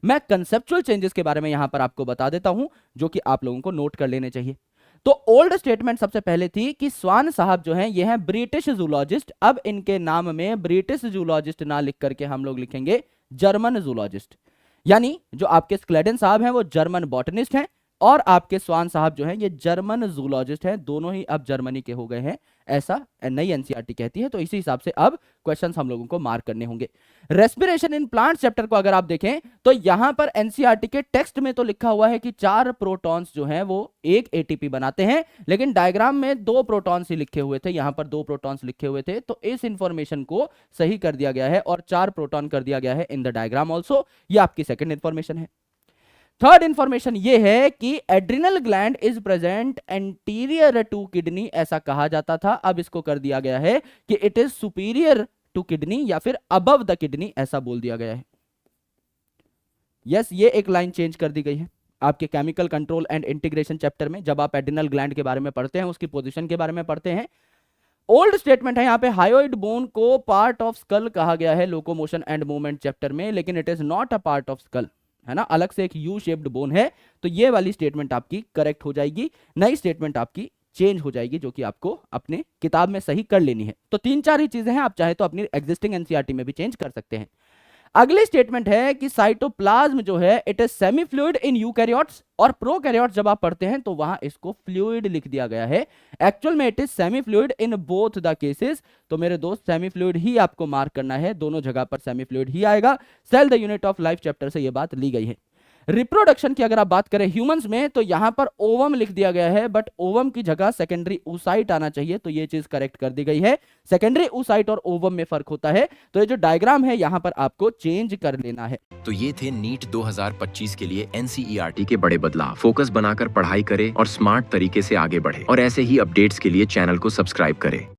मैं conceptual changes के बारे में यहां पर आपको बता देता हूं, जो कि आप लोगों को नोट कर लेने चाहिए। तो ओल्ड स्टेटमेंट सबसे पहले थी कि स्वान साहब जो हैं ये हैं ब्रिटिश जूलॉजिस्ट। अब इनके नाम में ब्रिटिश जूलॉजिस्ट ना लिख करके हम लोग लिखेंगे जर्मन जूलॉजिस्ट। यानी जो आपके स्क्लेडन साहब हैं वो जर्मन बॉटनिस्ट हैं, और आपके स्वान साहब जो हैं ये जर्मन जूलॉजिस्ट हैं। दोनों ही अब जर्मनी के हो गए हैं, ऐसा नई एनसीईआरटी कहती है। तो इसी हिसाब से अब क्वेश्चंस हम लोगों को मार्क करने होंगे। रेस्पिरेशन इन प्लांट्स चैप्टर को अगर आप देखें तो यहां पर एनसीईआरटी के टेक्स्ट में तो लिखा हुआ है कि 4 प्रोटॉन्स जो हैं वो एक एटीपी बनाते हैं, लेकिन डायग्राम में 2 प्रोटॉन्स ही लिखे हुए थे, यहां पर 2 प्रोटॉन्स लिखे हुए थे। तो इस इंफॉर्मेशन को सही कर दिया गया है और 4 प्रोटॉन कर दिया गया है इन द डायग्राम ऑल्सो। ये आपकी सेकंड इंफॉर्मेशन है। थर्ड इंफॉर्मेशन ये है कि adrenal gland is present anterior to kidney, ऐसा कहा जाता था, अब इसको कर दिया गया है कि it is superior to kidney या फिर अबव द किडनी, ऐसा बोल दिया गया है। यस, ये एक लाइन चेंज कर दी गई है आपके chemical control and integration chapter में। जब आप एड्रिनल ग्लैंड के बारे में पढ़ते हैं, उसकी पोजीशन के बारे में पढ़ते हैं। ओल्ड स्टेटमेंट है यहाँ पे, हायोइड बोन को पार्ट ऑफ स्कल कहा गया है लोकोमोशन एंड मूवमेंट चैप्टर में, लेकिन it is not a part of skull, है ना, अलग से एक यू शेप्ड बोन है। तो ये वाली स्टेटमेंट आपकी करेक्ट हो जाएगी, नई स्टेटमेंट आपकी चेंज हो जाएगी, जो कि आपको अपने किताब में सही कर लेनी है। तो 3-4 ही चीजें हैं, आप चाहे तो अपनी एग्जिस्टिंग एनसीईआरटी में भी चेंज कर सकते हैं। अगली स्टेटमेंट है कि साइटोप्लाज्म जो है it is semi fluid in eukaryotes, और प्रोकैरियोट्स जब आप पढ़ते हैं तो वहां इसको फ्लूइड लिख दिया गया है। एक्चुअल में it is semi fluid in both the cases. तो मेरे दोस्त सेमी फ्लूइड ही आपको मार्क करना है, दोनों जगह पर सेमी फ्लूइड ही आएगा। Cell the unit of life chapter से यह बात ली गई है। रिप्रोडक्शन की अगर आप बात करें ह्यूमंस में, तो यहां पर ओवम लिख दिया गया है, बट ओवम की जगह सेकेंडरी oocyte आना चाहिए, तो ये चीज करेक्ट कर दी गई है। सेकेंडरी oocyte और ओवम में फर्क होता है, तो ये जो डायग्राम है यहां पर आपको चेंज कर लेना है। तो ये थे नीट 2025 के लिए एनसीईआरटी के बड़े बदलाव। फोकस बनाकर पढ़ाई करें और स्मार्ट तरीके से आगे बढ़े, और ऐसे ही अपडेट्स के लिए चैनल को सब्सक्राइब करें।